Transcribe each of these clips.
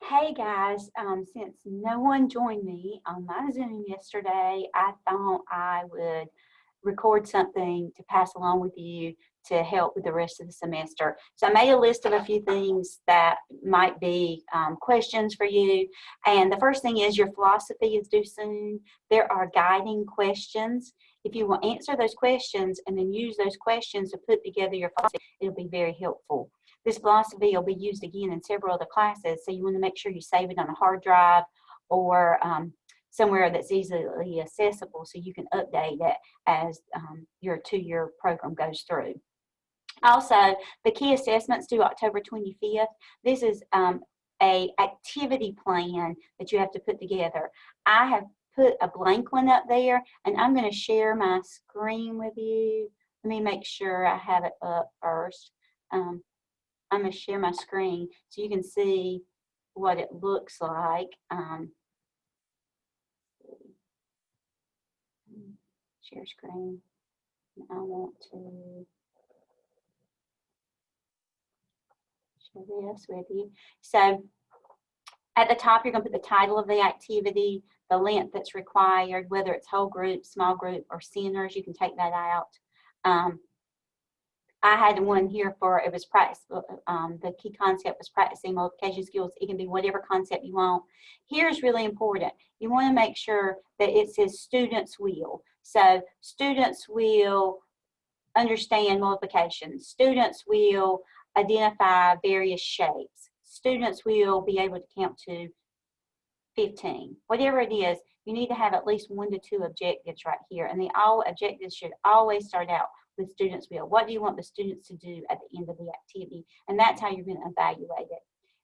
Hey guys, since no one joined me on my Zoom yesterday, I thought I would record something to pass along with you to help with the rest of the semester. So I made a list of a few things that might be questions for you. And the first thing is your philosophy is due soon. There are guiding questions. If you will answer those questions and then use those questions to put together your philosophy, it'll be very helpful. This philosophy will be used again in several other classes, so you want to make sure you save it on a hard drive or somewhere that's easily accessible so you can update it as your two-year program goes through. Also, the key assessments due October 25th. This is a activity plan that you have to put together. I have put a blank one up there, and I'm going to share my screen with you. Let me make sure I have it up first. I'm going to share my screen so you can see what it looks like. Share screen. I want to share this with you. So at the top, you're going to put the title of the activity, the length that's required, whether it's whole group, small group, or centers. You can take that out. I had one here for, it was practice, the key concept was practicing multiplication skills. It can be whatever concept you want. Here's really important. You want to make sure that it says students will. So students will understand multiplication. Students will identify various shapes. Students will be able to count to 15. Whatever it is, you need to have at least 1 to 2 objectives right here. And the objectives should always start out with students will. What do you want the students to do at the end of the activity? And that's how you're going to evaluate it.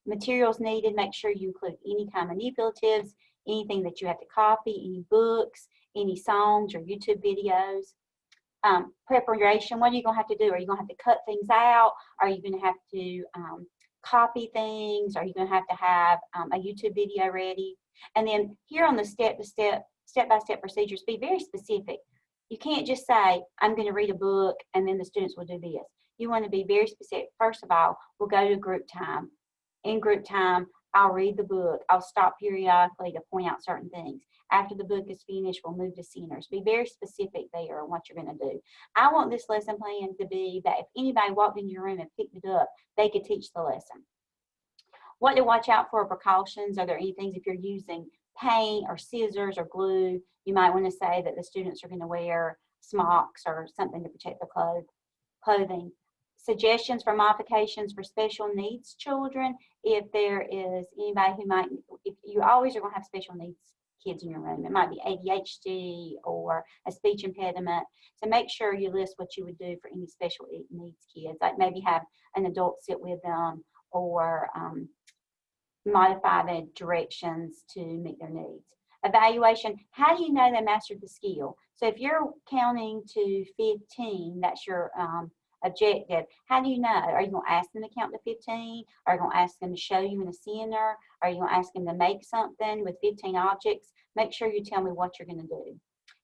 Materials needed, make sure you include any kind of manipulatives, anything that you have to copy, any books, any songs or YouTube videos. Preparation, what are you going to have to do? Are you going to have to cut things out? Are you going to have to copy things? Are you going to have a YouTube video ready? And then here on the step-by-step procedures, be very specific. You can't just say, I'm going to read a book and then the students will do this. You want to be very specific. First of all, we'll go to group time. In group time, I'll read the book. I'll stop periodically to point out certain things. After the book is finished, we'll move to centers. Be very specific there on what you're going to do. I want this lesson plan to be that if anybody walked in your room and picked it up, they could teach the lesson. What to watch out for precautions? Are there any things if you're using paint or scissors or glue? You might want to say that the students are going to wear smocks or something to protect their clothing. Suggestions for modifications for special needs children. If there is anybody who might, if you always are going to have special needs kids in your room. It might be ADHD or a speech impediment. So make sure you list what you would do for any special needs kids, like maybe have an adult sit with them or modify the directions to meet their needs. Evaluation, how do you know they mastered the skill? So if you're counting to 15, that's your objective. How do you know? Are you going to ask them to count to 15? Are you going to ask them to show you in a center? Are you going to ask them to make something with 15 objects? Make sure you tell me what you're going to do.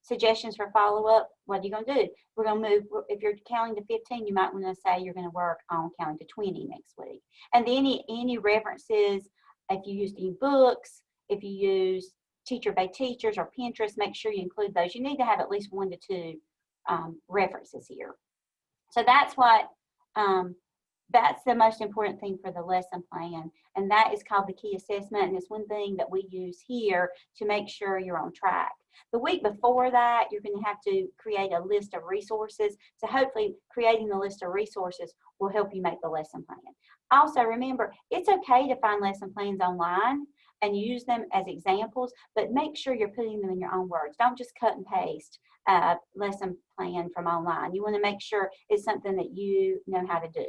Suggestions for follow-up, what are you going to do? We're going to move, if you're counting to 15, you might want to say you're going to work on counting to 20 next week. And then any references, if you use any books, if you use Teacher by Teachers or Pinterest, make sure you include those. You need to have at least 1 to 2 references here. So that's what, that's the most important thing for the lesson plan, and that is called the key assessment, and it's one thing that we use here to make sure you're on track. The week before that, you're going to have to create a list of resources, so hopefully creating the list of resources will help you make the lesson plan. Also remember, it's okay to find lesson plans online and use them as examples, but make sure you're putting them in your own words. Don't just cut and paste a lesson plan from online. You want to make sure it's something that you know how to do.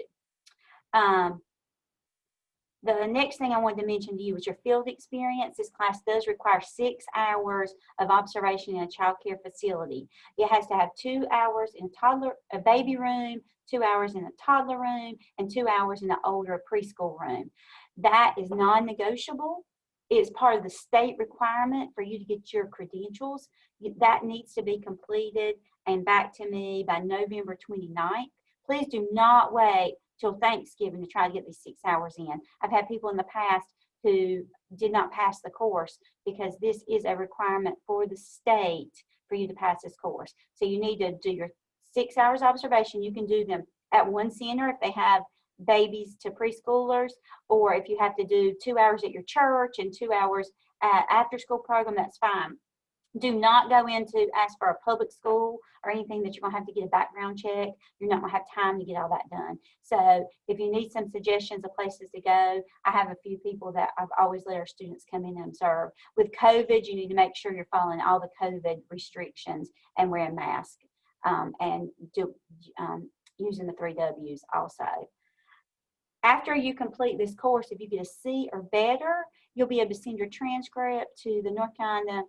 The next thing I wanted to mention to you was your field experience. This class does require 6 hours of observation in a child care facility. It has to have 2 hours in a baby room, 2 hours in a toddler room, and 2 hours in an older preschool room. That is non-negotiable. It's part of the state requirement for you to get your credentials. That needs to be completed and back to me by November 29th. Please do not wait till Thanksgiving to try to get these 6 hours in. I've had people in the past who did not pass the course, because this is a requirement for the state for you to pass this course. So you need to do your 6 hours observation. You can do them at one center if they have babies to preschoolers, or if you have to do 2 hours at your church and 2 hours at after school program, that's fine. Do not go in to ask for a public school or anything that you're going to have to get a background check. You're not going to have time to get all that done. So if you need some suggestions of places to go, I have a few people that I've always let our students come in and observe. With COVID, you need to make sure you're following all the COVID restrictions and wearing masks, and using the 3 W's also. After you complete this course, if you get a C or better, you'll be able to send your transcript to the North Carolina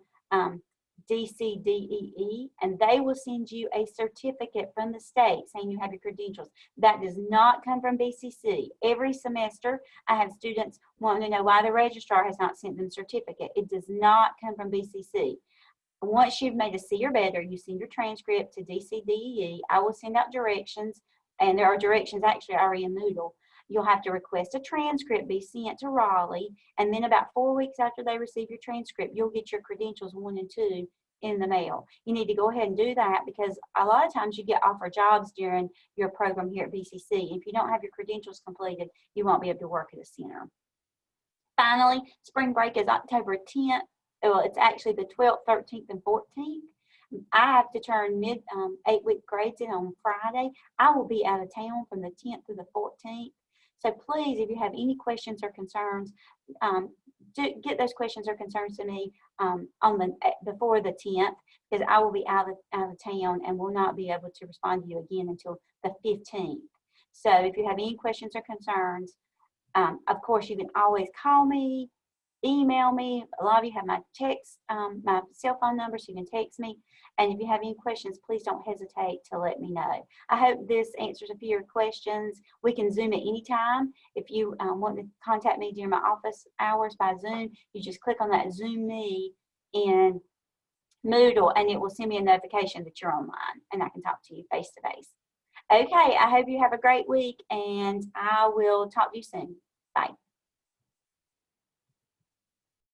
DCDEE, and they will send you a certificate from the state saying you have your credentials. That does not come from BCC. Every semester, I have students wanting to know why the registrar has not sent them a certificate. It does not come from BCC. Once you've made a C or better, you send your transcript to DCDEE. I will send out directions, and there are directions actually already in Moodle. You'll have to request a transcript be sent to Raleigh, and then about 4 weeks after they receive your transcript, you'll get your credentials 1 and 2 in the mail. You need to go ahead and do that, because a lot of times you get offered jobs during your program here at BCC. If you don't have your credentials completed, you won't be able to work at a center. Finally, spring break is October 10th. Well, it's actually the 12th, 13th, and 14th. I have to turn mid 8-week grades in on Friday. I will be out of town from the 10th through the 14th. So please, if you have any questions or concerns, get those questions or concerns to me before the 10th, because I will be out of town and will not be able to respond to you again until the 15th. So if you have any questions or concerns, of course, you can always call me, email me. A lot of you have my text, my cell phone number, so you can text me. And if you have any questions, please don't hesitate to let me know. I hope this answers a few of your questions. We can Zoom at any time. If you want to contact me during my office hours by Zoom, you just click on that Zoom me in Moodle, and it will send me a notification that you're online, and I can talk to you face to face. Okay, I hope you have a great week, and I will talk to you soon. Bye.